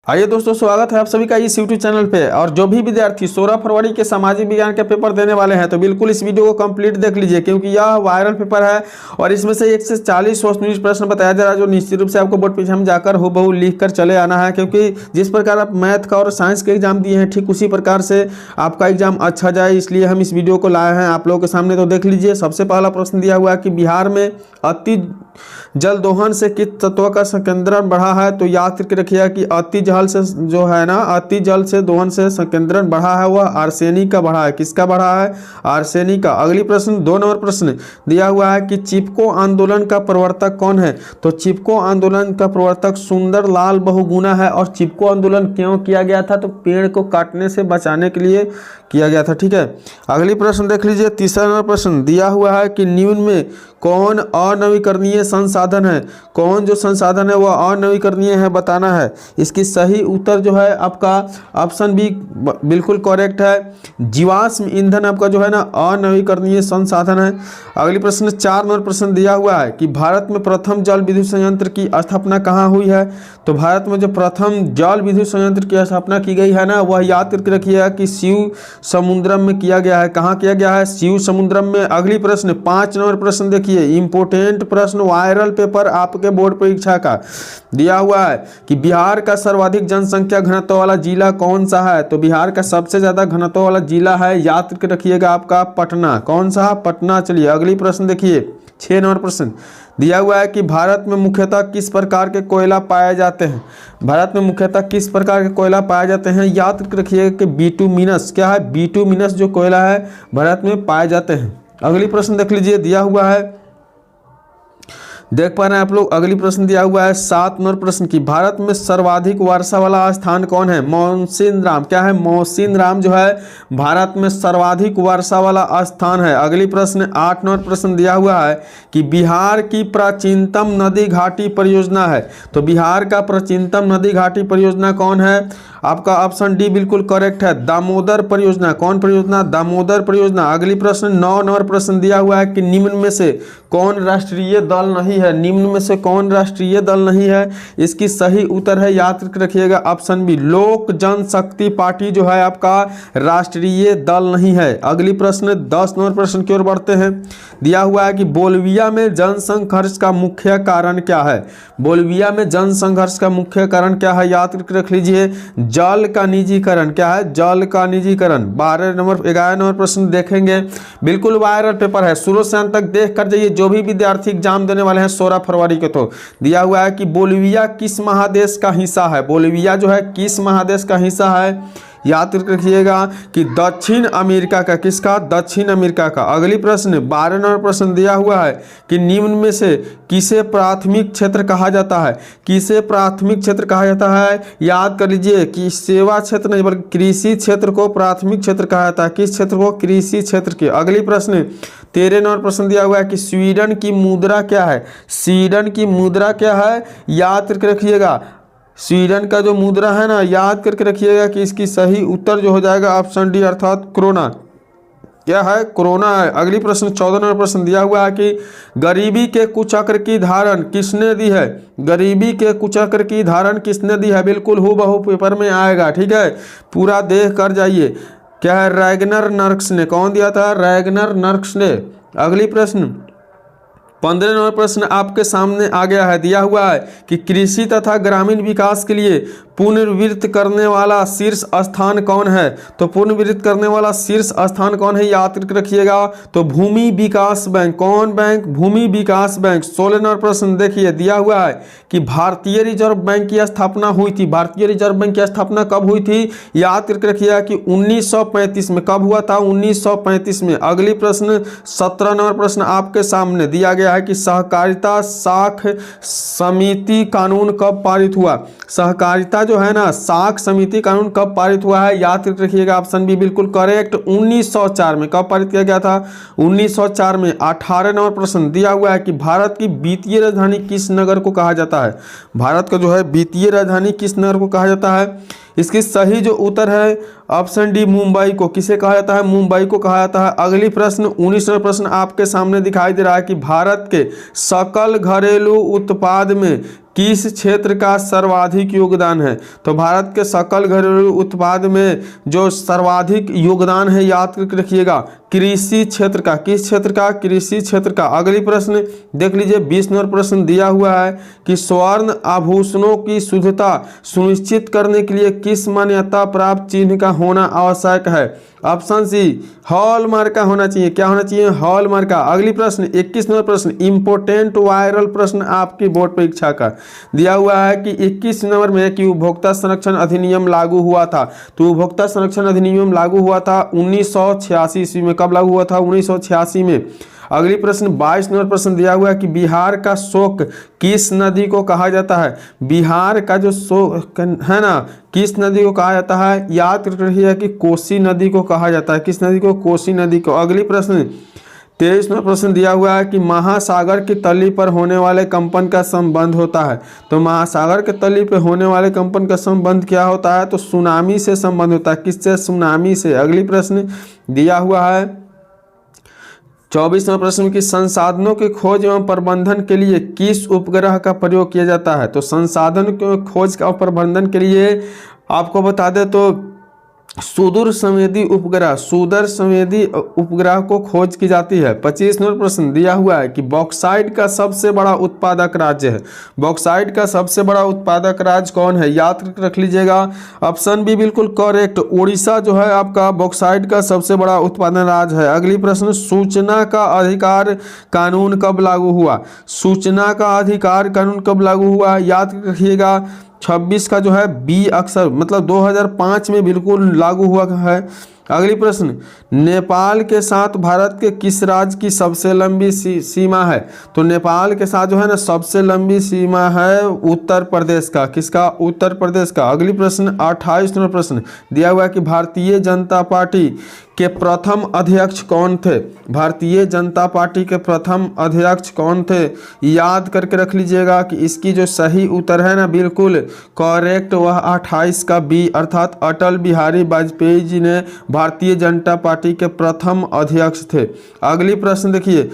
आइए दोस्तों, स्वागत है आप सभी का इस YouTube चैनल पे। और जो भी विद्यार्थी 16 फरवरी के सामाजिक विज्ञान के पेपर देने वाले हैं तो बिल्कुल इस वीडियो को कंप्लीट देख लीजिए, क्योंकि यह वायरल पेपर है और इसमें से 1 से 40 सोशल प्रश्न बताया जा रहा है, जो निश्चित रूप से आपको बोर्ड परीक्षा में जाकर हूबहू लिख कर चले आना है। क्योंकि जिस प्रकार आप मैथ का और साइंस के एग्जाम दिए हैं, ठीक उसी प्रकार से आपका एग्जाम अच्छा जाए, इसलिए हम इस वीडियो को लाए हैं आप लोगों के सामने। तो देख लीजिए, सबसे पहला प्रश्न दिया हुआ है कि बिहार में अति जल दोहन से किस तत्व का संकेंद्रण बढ़ा है। तो याद करके रखिएगा कि अति जल से जो है ना, अति जल से दोहन से संकेंद्रण बढ़ा है वह आर्सेनिक का बढ़ा है। किसका बढ़ा है? आर्सेनिक का। अगली प्रश्न 2 नंबर प्रश्न दिया हुआ है कि चिपको आंदोलन का प्रवर्तक कौन है। तो चिपको आंदोलन का प्रवर्तक सुंदरलाल बहुगुणा है। और चिपको आंदोलन क्यों किया गया था? तो पेड़ को काटने से बचाने के लिए किया गया था। ठीक है, अगली प्रश्न देख लीजिए। 3रा नंबर प्रश्न दिया हुआ है कि निम्न में कौन अनवीकरणीय संसाधन है। कौन जो संसाधन है वह अनवीकरणीय है, बताना है। इसकी सही उत्तर जो है आपका ऑप्शन बी बिल्कुल करेक्ट है। जीवाश्म ईंधन आपका जो है ना अनवीकरणीय संसाधन है। अगली प्रश्न 4 नंबर प्रश्न दिया हुआ है कि भारत में प्रथम जल विद्युत संयंत्र की स्थापना कहाँ हुई है। तो भारत में जो प्रथम जल विद्युत संयंत्र की स्थापना की गई है ना, वह याद करके रखिएगा कि शिव समुद्रम में किया गया है। कहाँ किया गया है? शिव समुद्रम में। अगली प्रश्न 5 नंबर प्रश्न देखिए, इंपोर्टेंट प्रश्न, वायरल पेपर आपके बोर्ड परीक्षा का दिया हुआ है कि बिहार का सर्वाधिक जनसंख्या घनत्व वाला जिला कौन सा है। तो बिहार का सबसे ज्यादा घनत्व वाला जिला है, याद करके रखिएगा, आपका पटना। कौन सा? पटना। चलिए अगली प्रश्न देखिए, 6 नंबर प्रश्न दिया हुआ है कि भारत में मुख्यतः किस प्रकार के कोयला पाए जाते हैं। भारत में मुख्यतः किस प्रकार के कोयला पाए जाते हैं, याद करके रखिएगा कि बिटुमिनस। क्या है? बिटुमिनस जो कोयला है भारत में पाए जाते हैं। अगली प्रश्न देख लीजिए, दिया हुआ है, देख पा रहे हैं आप लोग। अगली प्रश्न दिया हुआ है 7 नंबर प्रश्न की भारत में सर्वाधिक वर्षा वाला स्थान कौन है। मौसिनराम। क्या है? मौसिनराम जो है भारत में सर्वाधिक वर्षा वाला स्थान है। अगली प्रश्न 8 नंबर प्रश्न दिया हुआ है कि बिहार की प्राचीनतम नदी घाटी परियोजना है। तो बिहार का प्राचीनतम नदी घाटी परियोजना कौन है? आपका ऑप्शन डी बिल्कुल करेक्ट है, दामोदर परियोजना। कौन परियोजना? दामोदर परियोजना। अगली प्रश्न 9 नंबर प्रश्न दिया हुआ है कि निम्न में से कौन राष्ट्रीय दल नहीं है। निम्न में से कौन राष्ट्रीय दल नहीं है? इसकी सही उत्तर है, याद करके रखिएगा, ऑप्शन बी लोक जनशक्ति पार्टी जो है आपका राष्ट्रीय दल नहीं है। अगली प्रश्न 10 नंबर प्रश्न की ओर बढ़ते हैं। दिया हुआ है कि बोलिविया में जनसंघर्ष का मुख्य कारण क्या है। बोलिविया में जनसंघर्ष का मुख्य कारण क्या है, याद करके रख लीजिए, जल का निजीकरण। क्या है? जल का निजीकरण। 11 नंबर प्रश्न देखेंगे, बिल्कुल वायरल पेपर है, शुरू से अंत तक देख कर जाइए। जो भी विद्यार्थी एग्जाम देने वाले हैं 16 फरवरी के, तो दिया हुआ है कि बोलिविया किस महादेश का हिस्सा है। बोलिविया जो है किस महादेश का हिस्सा है, याद करके रखिएगा कि दक्षिण अमेरिका का। किसका? दक्षिण अमेरिका का। अगली प्रश्न 12 नंबर प्रश्न दिया हुआ है कि निम्न में से किसे प्राथमिक क्षेत्र कहा जाता है। किसे प्राथमिक क्षेत्र कहा जाता है? याद कर लीजिए कि सेवा क्षेत्र नहीं बल्कि कृषि क्षेत्र को प्राथमिक क्षेत्र कहा जाता है। किस क्षेत्र को? कृषि क्षेत्र के। अगली प्रश्न 13 नंबर प्रश्न दिया हुआ है कि स्वीडन की मुद्रा क्या है। स्वीडन की मुद्रा क्या है, याद करके रखिएगा। स्वीडन का जो मुद्रा है ना, याद करके रखिएगा कि इसकी सही उत्तर जो हो जाएगा ऑप्शन डी, अर्थात क्रोना। क्या है? क्रोना है। अगली प्रश्न 14 नंबर प्रश्न दिया हुआ है कि गरीबी के कुचक्र की धारण किसने दी है। गरीबी के कुचक्र की धारण किसने दी है, बिल्कुल हूबहू पेपर में आएगा। ठीक है, पूरा देख कर जाइए। क्या है? रैगनर नर्क्स ने। कौन दिया था? रैगनर नर्क्स ने। अगली प्रश्न 15 नंबर प्रश्न आपके सामने आ गया है। दिया हुआ है कि कृषि तथा ग्रामीण विकास के लिए पुनर्वित्त करने वाला शीर्ष स्थान कौन है। तो पुनर्वित्त करने वाला शीर्ष स्थान कौन है, याद करके रखिएगा, तो भूमि विकास बैंक। कौन बैंक? भूमि विकास बैंक। 16 नंबर प्रश्न देखिए, दिया हुआ है कि भारतीय रिजर्व बैंक की स्थापना हुई थी। भारतीय रिजर्व बैंक की स्थापना कब हुई थी, याद करके रखिएगा कि 1935 में। कब हुआ था? 1935 में। अगली प्रश्न 17 नंबर प्रश्न आपके सामने दिया गया है कि सहकारिता साख समिति कानून कब पारित हुआ। सहकारिता जो है ना, साख समिति कानून कब पारित हुआ है, याद करके रखिएगा, ऑप्शन बी बिल्कुल करेक्ट, 1904 में। कब पारित किया गया था? 1904 में। 18 नंबर प्रश्न दिया हुआ है कि भारत की वित्तीय राजधानी किस नगर को कहा जाता है। भारत का जो है वित्तीय राजधानी किस नगर को कहा जाता है। इसकी सही जो उत्तर है ऑप्शन डी मुंबई को। किसे कहा जाता है? मुंबई को कहा जाता है। अगली प्रश्न 19 नंबर प्रश्न आपके सामने दिखाई दे रहा है कि भारत के सकल घरेलू उत्पाद में किस क्षेत्र का सर्वाधिक योगदान है? तो भारत के सकल घरेलू उत्पाद में जो सर्वाधिक योगदान है याद करके रखिएगा कृषि क्षेत्र का। किस क्षेत्र का? कृषि क्षेत्र का। अगली प्रश्न देख लीजिए 20 नंबर प्रश्न दिया हुआ है कि स्वर्ण आभूषणों की शुद्धता सुनिश्चित करने के लिए किस मान्यता प्राप्त चिन्ह का होना आवश्यक है? ऑप्शन सी हॉलमार्क का होना चाहिए। क्या होना चाहिए? हॉलमार्क का। अगली प्रश्न 21 नंबर प्रश्न इंपोर्टेंट वायरल प्रश्न आपकी बोर्ड परीक्षा का दिया हुआ है कि 21 नंबर में कि उपभोक्ता संरक्षण अधिनियम लागू हुआ था। तो उपभोक्ता संरक्षण अधिनियम लागू हुआ था 1986 ईस्वी में। कब लागू हुआ था? 1986 में। अगली प्रश्न 22 नंबर प्रश्न दिया हुआ है कि बिहार का शोक किस नदी को कहा जाता है? बिहार का जो शोक है ना किस नदी को कहा जाता है? याद कर रखिए कि कोसी नदी को कहा जाता है। किस नदी को? कोसी नदी को। अगली प्रश्न 23 नंबर प्रश्न दिया हुआ है कि महासागर की तली पर होने वाले कंपन का संबंध होता है। तो महासागर के तली पर होने वाले कंपन का संबंध क्या होता है? तो सुनामी से संबंध होता है। किससे? सुनामी से। अगली प्रश्न दिया हुआ है 24वां प्रश्न की संसाधनों की खोज एवं प्रबंधन के लिए किस उपग्रह का प्रयोग किया जाता है? तो संसाधन के खोज और प्रबंधन के लिए आपको बता दें तो सुदूर संवेदी उपग्रह को खोज की जाती है। 25 नंबर प्रश्न दिया हुआ है कि बॉक्साइट का सबसे बड़ा उत्पादक राज्य है। बॉक्साइट का सबसे बड़ा उत्पादक राज्य कौन है? याद रख लीजिएगा। ऑप्शन बी बिल्कुल करेक्ट, उड़ीसा जो है आपका बॉक्साइट का सबसे बड़ा उत्पादन राज्य है। अगली प्रश्न सूचना का अधिकार कानून कब लागू हुआ? सूचना का अधिकार कानून कब लागू हुआ? याद रखिएगा 26 का जो है बी अक्षर मतलब 2005 में बिल्कुल लागू हुआ है। अगली प्रश्न नेपाल के साथ भारत के किस राज्य की सबसे लंबी सीमा है? तो नेपाल के साथ जो है ना सबसे लंबी सीमा है उत्तर प्रदेश का। किसका? उत्तर प्रदेश का। अगली प्रश्न 28 नंबर प्रश्न दिया हुआ है कि भारतीय जनता पार्टी के प्रथम अध्यक्ष कौन थे? भारतीय जनता पार्टी के प्रथम अध्यक्ष कौन थे? याद करके रख लीजिएगा कि इसकी जो सही उत्तर है ना बिल्कुल करेक्ट वह 28 का बी अर्थात अटल बिहारी वाजपेयी जी ने भारतीय जनता पार्टी के प्रथम अध्यक्ष थे। अगली प्रश्न देखिए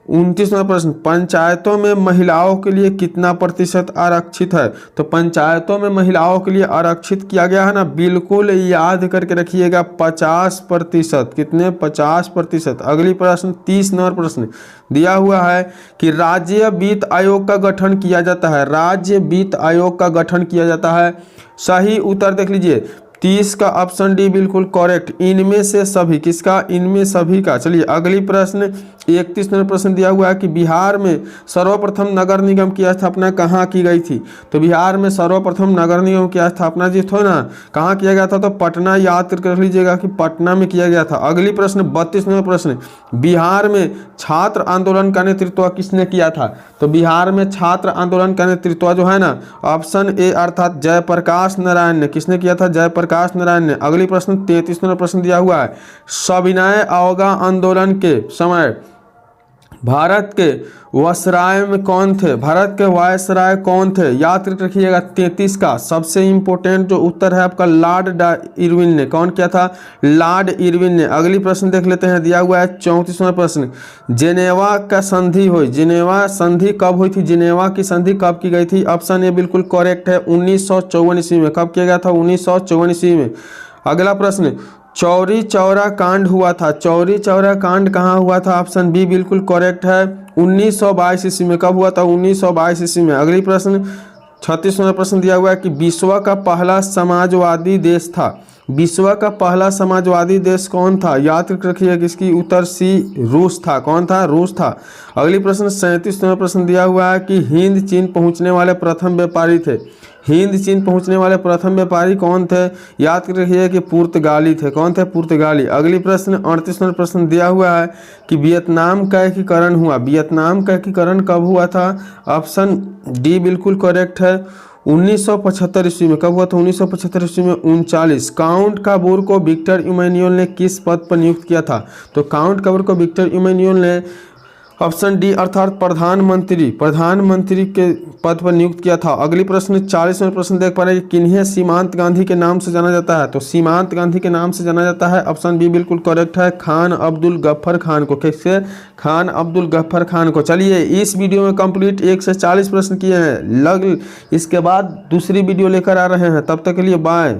29वां प्रश्न पंचायतों में महिलाओं के लिए कितना प्रतिशत आरक्षित है? तो पंचायतों में महिलाओं के लिए आरक्षित किया गया है ना बिल्कुल याद करके रखिएगा 50%। कितने? 50%। अगली प्रश्न 30 नंबर प्रश्न दिया हुआ है कि राज्य वित्त आयोग का गठन किया जाता है। राज्य वित्त आयोग का गठन किया जाता है। सही उत्तर देख लीजिए 30 का ऑप्शन डी बिल्कुल करेक्ट, इनमें से सभी। किसका? इनमें सभी का। चलिए अगली प्रश्न 31 नंबर प्रश्न दिया हुआ है कि बिहार में सर्वप्रथम नगर निगम की स्थापना कहाँ की गई थी? तो बिहार में सर्वप्रथम नगर निगम की स्थापना जी थो ना कहाँ किया गया था? तो पटना। याद करके रख लीजिएगा कि पटना में किया गया था। अगली प्रश्न 32 नंबर प्रश्न बिहार में छात्र आंदोलन का नेतृत्व किसने किया था? तो बिहार में छात्र आंदोलन का नेतृत्व जो है ना ऑप्शन ए अर्थात जयप्रकाश नारायण ने। किसने किया था? जयप्रकाश नारायण ने। अगली प्रश्न 33 नंबर प्रश्न दिया हुआ है सविनय अवज्ञा आंदोलन के समय भारत के वायसराय में कौन थे? भारत के वायसराय कौन थे? याद रखिएगा 33 का सबसे इंपॉर्टेंट जो उत्तर है आपका लॉर्ड इरविन ने। कौन किया था? लॉर्ड इरविन ने। अगली प्रश्न देख लेते हैं दिया हुआ है 34वां प्रश्न जिनेवा का संधि हुई। जिनेवा संधि कब हुई थी? जिनेवा की संधि कब की गई थी? ऑप्शन ए बिल्कुल करेक्ट है 1954 ईस्वी में। कब किया गया था? 1954 ईस्वी में। अगला प्रश्न चौरी चौरा कांड हुआ था। चौरी चौरा कांड कहाँ हुआ था? ऑप्शन बी बिल्कुल करेक्ट है 1922 ईस्वी में। कब हुआ था? 1922 ईस्वी में। अगली प्रश्न 36वां प्रश्न दिया हुआ है कि विश्व का पहला समाजवादी देश था। विश्व का पहला समाजवादी देश कौन था? याद रखिए किसकी? उत्तर सी रूस था। कौन था? रूस था। अगली प्रश्न 37वां प्रश्न दिया हुआ है कि हिंद चीन पहुंचने वाले प्रथम व्यापारी थे। हिंद चीन पहुंचने वाले प्रथम व्यापारी कौन थे? याद रखिए कि पुर्तगाली थे। कौन थे? पुर्तगाली। अगली प्रश्न 38वां प्रश्न दिया हुआ है कि वियतनाम का एकीकरण हुआ। वियतनाम का एकीकरण कब हुआ था? ऑप्शन डी बिल्कुल करेक्ट है 1975 ईस्वी में। कब हुआ था? 1975 ईस्वी में 39। काउंट काबूर को विक्टर इमैनुअल ने किस पद पर नियुक्त किया था? तो काउंट काबूर को विक्टर इमैनुअल ने ऑप्शन डी अर्थात प्रधानमंत्री के पद पर नियुक्त किया था। अगली प्रश्न 40वें प्रश्न देख पा रहे हैं, किन्हें सीमांत गांधी के नाम से जाना जाता है? तो सीमांत गांधी के नाम से जाना जाता है, ऑप्शन बी बिल्कुल करेक्ट है, खान अब्दुल गफ्फर खान को। किससे? खान अब्दुल गफ्फर खान को। चलिए इस वीडियो में कंप्लीट 1 से 40 प्रश्न किए हैं, इसके बाद दूसरी वीडियो लेकर आ रहे हैं, तब तक के लिए बाय।